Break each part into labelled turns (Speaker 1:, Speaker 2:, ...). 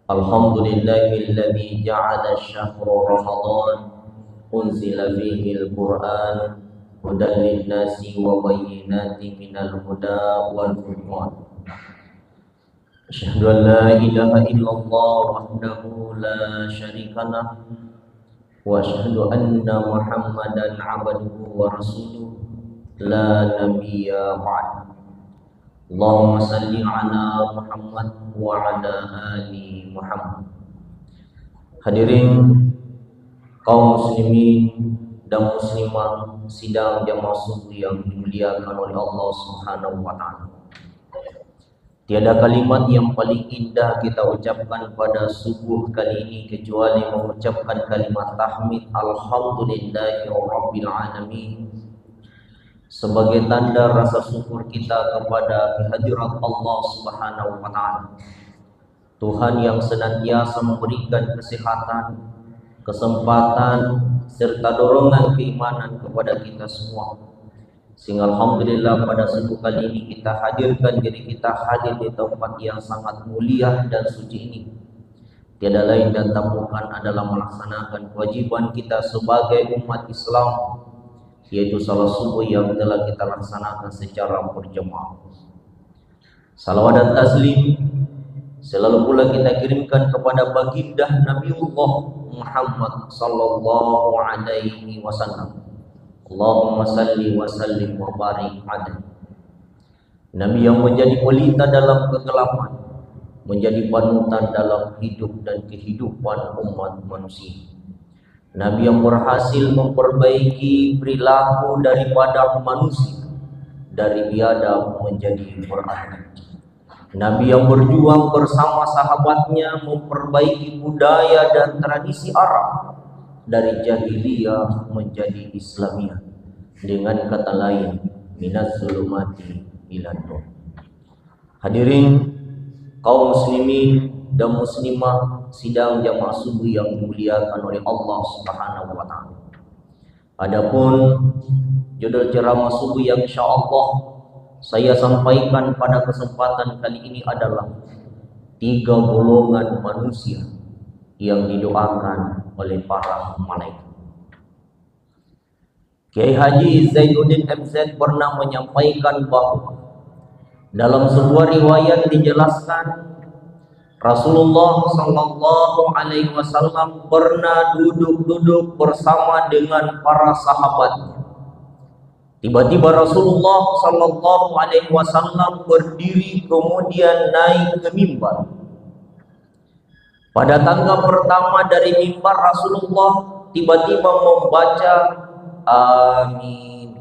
Speaker 1: Alhamdulillahilladzi ja'ala syahra Ramadan unzila fihi al-Qur'an hudan lin-nasi wa bayyinatin minal huda wal furqan. Asyhadu an la ilaha illallah wahdahu la syarika lah wa asyhadu anna Muhammadan 'abduhu wa rasuluh la nabiyya ba'd. Allahumma salli ala Muhammad wa ala ali Muhammad. Hadirin kaum muslimin dan muslimah sidang jamaah subuh yang dimuliakan oleh Allah Subhanahu wa taala. Tiada kalimat yang paling indah kita ucapkan pada subuh kali ini kecuali mengucapkan kalimat tahmid alhamdulillahirabbil alamin, sebagai tanda rasa syukur kita kepada kehadirat Allah Subhanahu wa taala. Tuhan yang senantiasa memberikan kesehatan, kesempatan serta dorongan keimanan kepada kita semua. Sehingga alhamdulillah pada subuh kali ini kita hadirkan diri kita hadir di tempat yang sangat mulia dan suci ini. Tiada lain dan tak bukan adalah melaksanakan kewajiban kita sebagai umat Islam, yaitu salat subuh yang telah kita laksanakan secara berjamaah. Salawat dan taslim selalu pula kita kirimkan kepada baginda Nabiullah Muhammad sallallahu alaihi wasallam. Allahumma salli wa sallim wa barik alaihi. Nabi yang menjadi pelita dalam kegelapan, menjadi panutan dalam hidup dan kehidupan umat manusia. Nabi yang berhasil memperbaiki perilaku daripada manusia dari biadab menjadi beradab. Nabi yang berjuang bersama sahabatnya memperbaiki budaya dan tradisi Arab dari jahiliyah menjadi Islamiyah. Dengan kata lain, minaz zulumati ila nur. Hadirin kaum muslimin dan muslimah sidang jamaah subuh yang dimuliakan oleh Allah Subhanahu wa taala. Adapun judul ceramah subuh yang insyaallah saya sampaikan pada kesempatan kali ini adalah 3 golongan manusia yang didoakan oleh para malaikat. Kiai Haji Zainuddin MZ pernah menyampaikan bahwa dalam sebuah riwayat dijelaskan Rasulullah sallallahu alaihi wasallam pernah duduk-duduk bersama dengan para sahabatnya. Tiba-tiba Rasulullah sallallahu alaihi wasallam berdiri kemudian naik ke mimbar. Pada tangga pertama dari mimbar Rasulullah tiba-tiba membaca amin.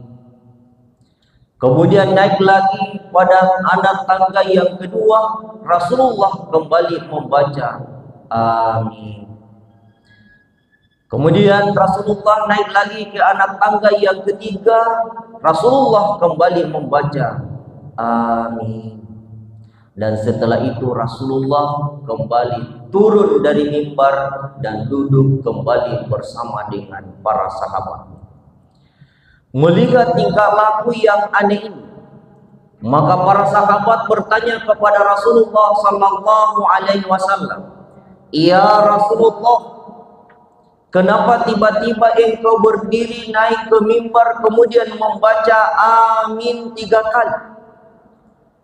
Speaker 1: Kemudian naik lagi pada anak tangga yang kedua, Rasulullah kembali membaca amin. Kemudian Rasulullah naik lagi ke anak tangga yang ketiga, Rasulullah kembali membaca amin. Dan setelah itu Rasulullah kembali turun dari mimbar dan duduk kembali bersama dengan para sahabat. Melihat tingkah laku yang aneh ini, maka para sahabat bertanya kepada Rasulullah sallallahu alaihi wasallam, "Ya Rasulullah, kenapa tiba-tiba engkau berdiri naik ke mimbar kemudian membaca amin 3 kali?"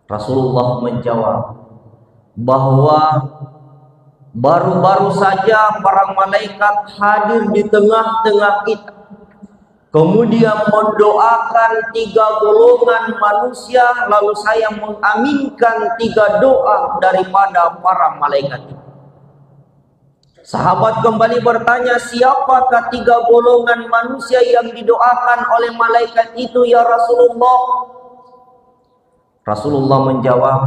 Speaker 1: Rasulullah menjawab bahwa baru-baru saja para malaikat hadir di tengah-tengah kita, kemudian mendoakan 3 golongan manusia, lalu saya mengaminkan 3 doa daripada para malaikat itu. Sahabat kembali bertanya, siapakah 3 golongan manusia yang didoakan oleh malaikat itu ya Rasulullah? Rasulullah menjawab,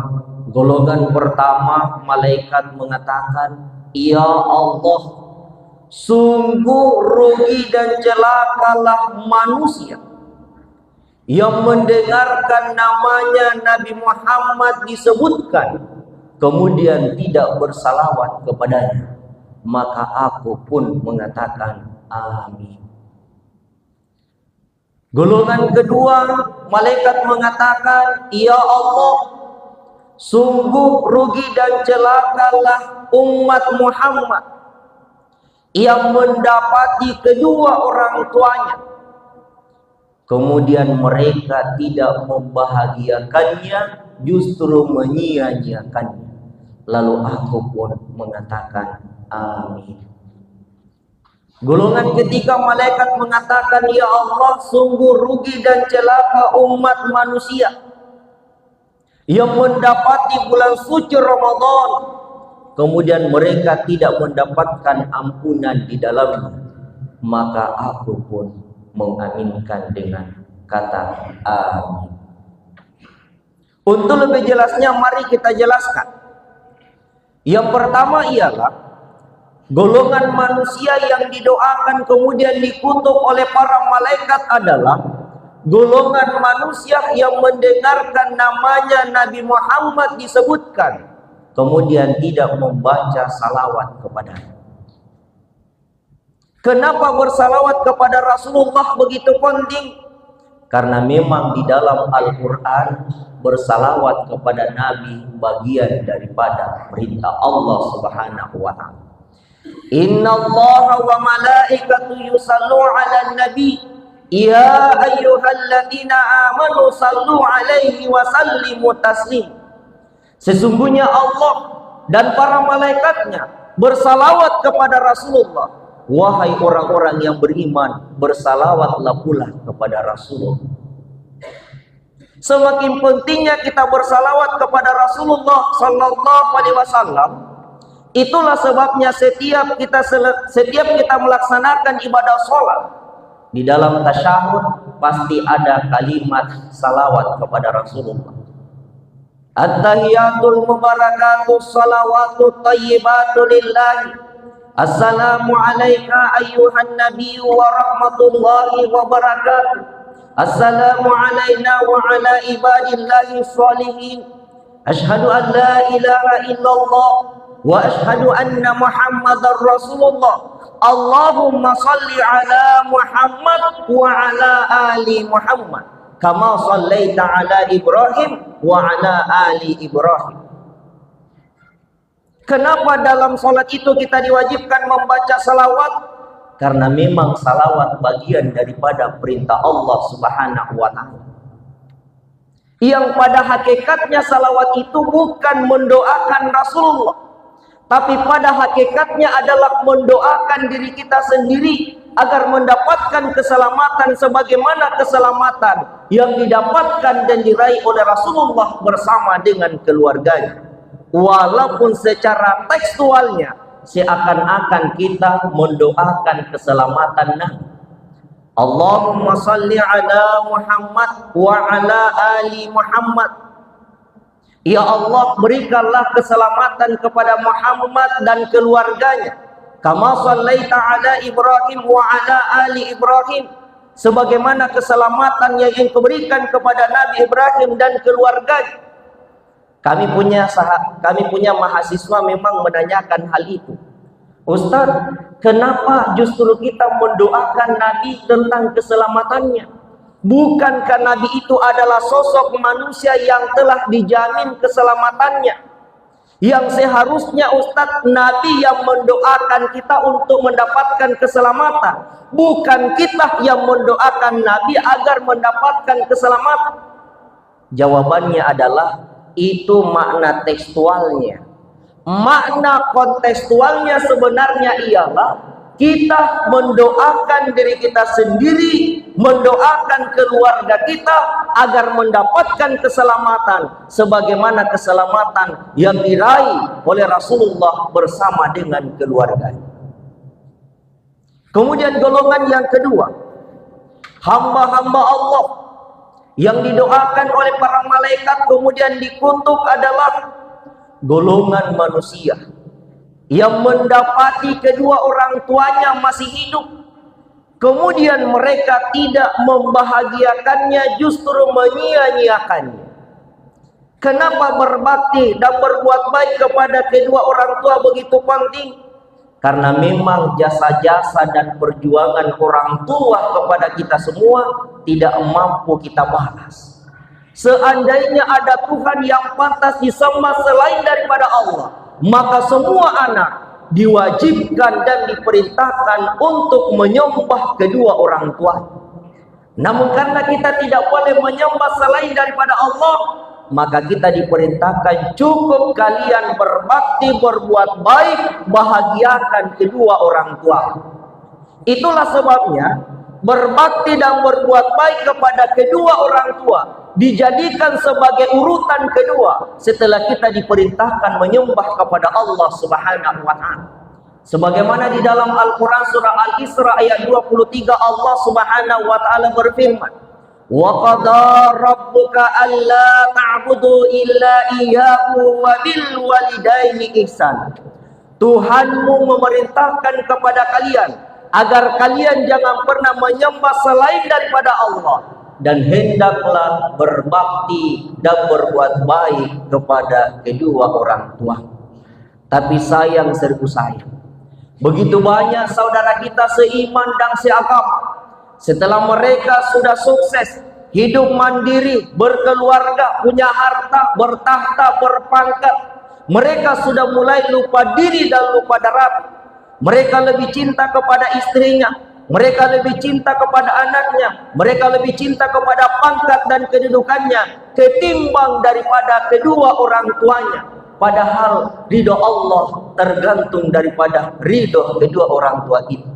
Speaker 1: golongan pertama malaikat mengatakan, ya Allah, sungguh rugi dan celakalah manusia yang mendengarkan namanya Nabi Muhammad disebutkan kemudian tidak bersalawat kepadanya. Maka aku pun mengatakan amin. Golongan kedua malaikat mengatakan, ya Allah, Sungguh rugi dan celakalah umat Muhammad yang mendapati kedua orang tuanya, kemudian mereka tidak membahagiakannya, justru menyia-nyiakannya. Lalu aku pun mengatakan amin. Golongan ketiga, malaikat mengatakan, ya Allah, sungguh rugi dan celaka umat manusia yang mendapati bulan suci Ramadan, kemudian mereka tidak mendapatkan ampunan di dalamnya. Maka aku pun mengaminkan dengan kata amin. Untuk lebih jelasnya, mari kita jelaskan. Yang pertama ialah golongan manusia yang didoakan kemudian dikutuk oleh para malaikat adalah golongan manusia yang mendengarkan namanya Nabi Muhammad disebutkan, kemudian tidak membaca salawat kepadanya. Kenapa bersalawat kepada Rasulullah begitu penting? Karena memang di dalam Al-Quran bersalawat kepada Nabi bagian daripada perintah Allah Subhanahu wa ta'ala. Inna Allah wa malaikatu yusallu ala nabi ya ayyuhalladzina amanu sallu alaihi wa sallimu taslim. Sesungguhnya Allah dan para malaikatnya bersalawat kepada Rasulullah. Wahai orang-orang yang beriman, bersalawatlah pula kepada Rasulullah. Semakin pentingnya kita bersalawat kepada Rasulullah sallallahu alaihi wasallam. Itulah sebabnya setiap kita melaksanakan ibadah sholat, di dalam tasyahud pasti ada kalimat salawat kepada Rasulullah. At-tahiyatul mubarakatus salawatut thayyibatu lillahi. Assalamu alayka ayyuhan nabiyyu wa rahmatullahi wa barakatuh. Assalamu alayna wa ala ibadillahi sholihin. Ashhadu an la ilaha illallah wa ashhadu anna Muhammadar Rasulullah. Allahumma salli ala Muhammad wa ala ali Muhammad kama sallaita ala Ibrahim wa ala ali Ibrahim. Kenapa dalam sholat itu kita diwajibkan membaca salawat? Karena memang salawat bagian daripada perintah Allah Subhanahu wa ta'ala. Yang pada hakikatnya salawat itu bukan mendoakan Rasulullah, tapi pada hakikatnya adalah mendoakan diri kita sendiri agar mendapatkan keselamatan sebagaimana keselamatan yang didapatkan dan diraih oleh Rasulullah bersama dengan keluarganya. Walaupun secara tekstualnya seakan-akan kita mendoakan keselamatan Nabi. Allahumma salli ala Muhammad wa ala ali Muhammad. Ya Allah, berikanlah keselamatan kepada Muhammad dan keluarganya. Kama sallaita ala Ibrahim wa ala ali Ibrahim. Sebagaimana keselamatan yang Engkau berikan kepada Nabi Ibrahim dan keluarganya. Kami punya mahasiswa memang menanyakan hal itu. Ustaz, kenapa justru kita mendoakan Nabi tentang keselamatannya? Bukankah Nabi itu adalah sosok manusia yang telah dijamin keselamatannya? Yang seharusnya Ustaz, Nabi yang mendoakan kita untuk mendapatkan keselamatan, bukan kita yang mendoakan Nabi agar mendapatkan keselamatan. Jawabannya adalah itu makna tekstualnya. Makna kontekstualnya sebenarnya ialah kita mendoakan diri kita sendiri, mendoakan keluarga kita agar mendapatkan keselamatan sebagaimana keselamatan yang diraih oleh Rasulullah bersama dengan keluarganya. Kemudian golongan yang kedua, hamba-hamba Allah yang didoakan oleh para malaikat kemudian dikutuk adalah golongan manusia yang mendapati kedua orang tuanya masih hidup, kemudian mereka tidak membahagiakannya, justru menyia-nyiakannya. Kenapa berbakti dan berbuat baik kepada kedua orang tua begitu penting? Karena memang jasa-jasa dan perjuangan orang tua kepada kita semua tidak mampu kita balas. Seandainya ada Tuhan yang pantas disembah selain daripada Allah, maka semua anak diwajibkan dan diperintahkan untuk menyembah kedua orang tua. Namun karena kita tidak boleh menyembah selain daripada Allah, maka kita diperintahkan cukup kalian berbakti, berbuat baik, bahagiakan kedua orang tua. Itulah sebabnya berbakti dan berbuat baik kepada kedua orang tua dijadikan sebagai urutan kedua setelah kita diperintahkan menyembah kepada Allah Subhanahu wa taala. Sebagaimana di dalam Al-Qur'an surah Al-Isra ayat 23 Allah Subhanahu wa taala berfirman, "Wa qada rabbuka alla ta'budu illa iyyahu wa bil walidaini ihsan." Tuhanmu memerintahkan kepada kalian agar kalian jangan pernah menyembah selain daripada Allah, dan hendaklah berbakti dan berbuat baik kepada kedua orang tua. Tapi sayang, seribu sayang, begitu banyak saudara kita seiman dan seagama, setelah mereka sudah sukses, hidup mandiri, berkeluarga, punya harta, bertahta, berpangkat, mereka sudah mulai lupa diri dan lupa darat. Mereka lebih cinta kepada istrinya, mereka lebih cinta kepada anaknya, mereka lebih cinta kepada pangkat dan kedudukannya ketimbang daripada kedua orang tuanya. Padahal ridho Allah tergantung daripada ridho kedua orang tua itu.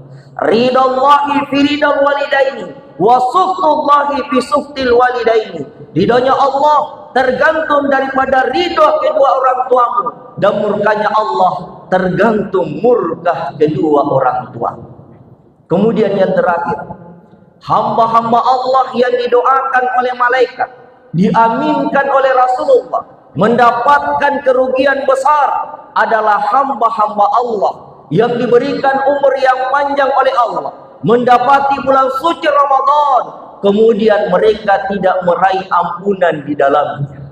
Speaker 1: Ridho Allahi fi ridhal walidaini wa sukhtullahi fi sukhtil walidaini. Ridhonya Allah tergantung daripada ridho kedua orang tuamu, dan murkanya Allah tergantung murka kedua orang tua. Kemudian yang terakhir, hamba-hamba Allah yang didoakan oleh malaikat, diaminkan oleh Rasulullah, mendapatkan kerugian besar adalah hamba-hamba Allah yang diberikan umur yang panjang oleh Allah, mendapati bulan suci Ramadan, kemudian mereka tidak meraih ampunan di dalamnya.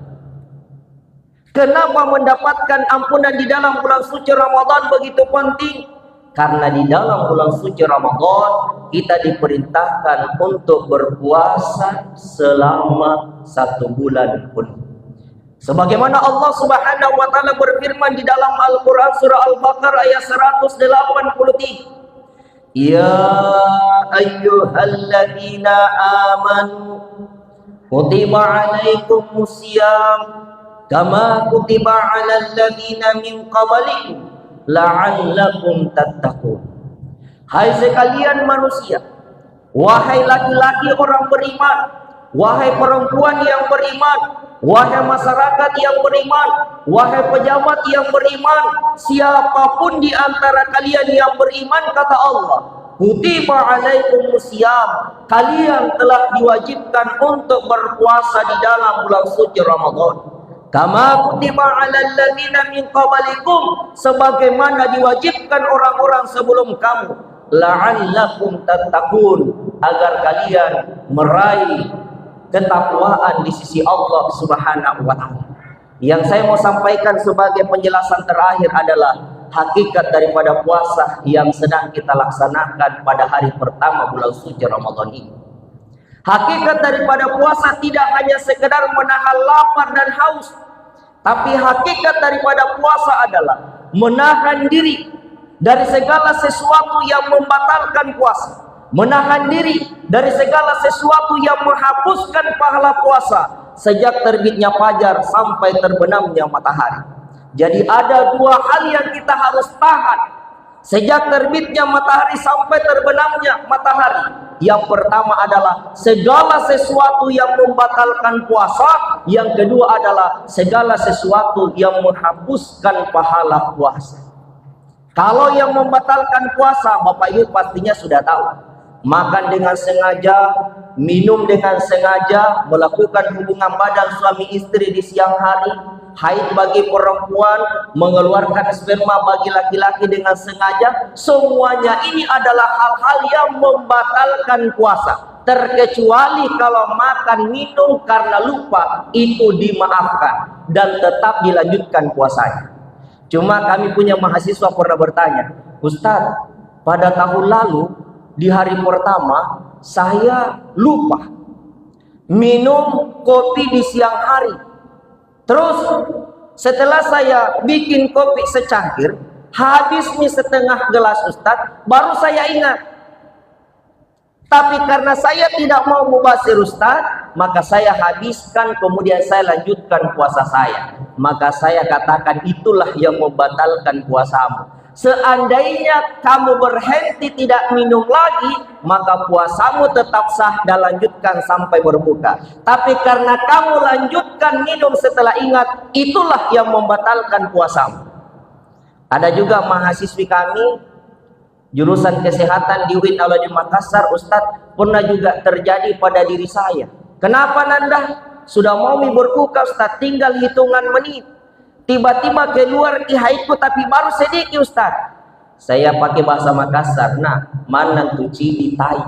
Speaker 1: Kenapa mendapatkan ampunan di dalam bulan suci Ramadan begitu penting? Karena di dalam bulan suci Ramadan kita diperintahkan untuk berpuasa selama 1 bulan pun. Sebagaimana Allah Subhanahu wa taala berfirman di dalam Al-Qur'an surah Al-Baqarah ayat 183. Ya ayyuhalladzina amanu kutiba alaikumusiyam kama kutiba 'alal ladzina min qablikum la'allakum tattaqun. Hai sekalian manusia, wahai laki-laki orang beriman, wahai perempuan yang beriman, wahai masyarakat yang beriman, wahai pejabat yang beriman, siapapun di antara kalian yang beriman, kata Allah, kutiba alaikumusiyam, kalian telah diwajibkan untuk berpuasa di dalam bulan suci Ramadan. Kama kutiba 'alal ladzina min qablikum, sebagaimana diwajibkan orang-orang sebelum kamu, la'allakum tattaqun, agar kalian meraih ketakwaan di sisi Allah Subhanahu wa taala. Yang saya mau sampaikan sebagai penjelasan terakhir adalah hakikat daripada puasa yang sedang kita laksanakan pada hari pertama bulan suci Ramadan ini. Hakikat daripada puasa tidak hanya sekedar menahan lapar dan haus, tapi hakikat daripada puasa adalah menahan diri dari segala sesuatu yang membatalkan puasa, menahan diri dari segala sesuatu yang menghapuskan pahala puasa sejak terbitnya fajar sampai terbenamnya matahari. Jadi ada 2 hal yang kita harus tahan sejak terbitnya matahari sampai terbenamnya matahari. Yang pertama adalah segala sesuatu yang membatalkan puasa, yang kedua adalah segala sesuatu yang menghapuskan pahala puasa. Kalau yang membatalkan puasa, Bapak Ibu pastinya sudah tahu. Makan dengan sengaja, minum dengan sengaja, melakukan hubungan badan suami istri di siang hari, haid bagi perempuan, mengeluarkan sperma bagi laki-laki dengan sengaja, semuanya ini adalah hal-hal yang membatalkan puasa. Terkecuali kalau makan minum karena lupa, itu dimaafkan dan tetap dilanjutkan puasanya. Cuma kami punya mahasiswa pernah bertanya, Ustadz, pada tahun lalu di hari pertama saya lupa, minum kopi di siang hari. Terus setelah saya bikin kopi secangkir, habis nih setengah gelas Ustadz, baru saya ingat. Tapi karena saya tidak mau mubazir Ustadz, maka saya habiskan, kemudian saya lanjutkan puasa saya. Maka saya katakan, itulah yang membatalkan puasamu. Seandainya kamu berhenti tidak minum lagi, maka puasamu tetap sah dan lanjutkan sampai berbuka. Tapi karena kamu lanjutkan minum setelah ingat, itulah yang membatalkan puasamu. Ada juga mahasiswi kami jurusan kesehatan di UIN Al-Azhar Makassar, Ustadz, pernah juga terjadi pada diri saya. Kenapa Nanda? Sudah mau berbuka Ustadz, tinggal hitungan menit. Tiba-tiba keluar ihaitku tapi baru sedikit Ustadz. Saya pakai bahasa Makassar, nah, mana tuh cili tai.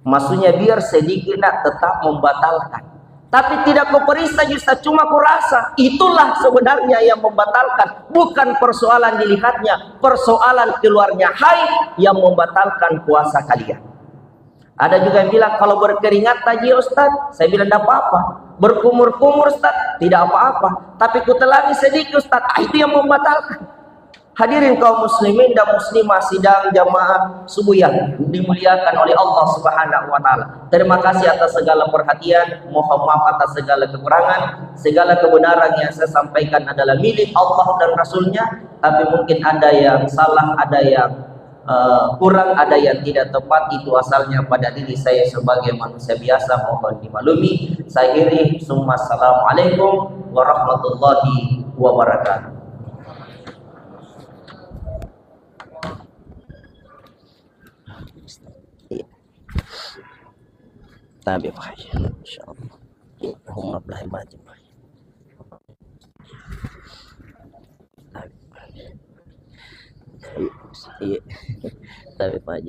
Speaker 1: Maksudnya biar sedikit nak tetap membatalkan. Tapi tidak kuperiksa Ustaz, cuma kurasa. Itulah sebenarnya yang membatalkan. Bukan persoalan dilihatnya, persoalan keluarnya haid yang membatalkan puasa kalian. Ada juga yang bilang kalau berkeringat tadi Ustaz, saya bilang tidak apa-apa. Berkumur-kumur Ustaz, tidak apa-apa. Tapi kutelangi sedikit Ustaz, itu yang membatalkan. Hadirin kaum muslimin dan muslimah sidang jamaah subuh yang dimuliakan oleh Allah Subhanahu wa taala. Terima kasih atas segala perhatian, mohon maaf atas segala kekurangan. Segala kebenaran yang saya sampaikan adalah milik Allah dan Rasulnya, tapi mungkin ada yang salah, ada yang kurang, ada yang tidak tepat, itu asalnya pada diri saya sebagai manusia biasa, mohon dimaklumi. Saya akhiri, assalamualaikum warahmatullahi wabarakatuh. Tabi Pak, insyaallah. Allahumma billahi majid. Tabi Pak. Tabi Pak.